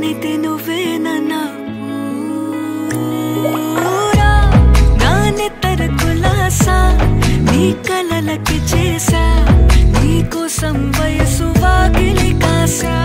తానైతే నువ్వేనన్నా పూరా నా నెత్తర కులాసా నీ కలలకి చేసా నీ కోసం వయసు వాకిలి కాసా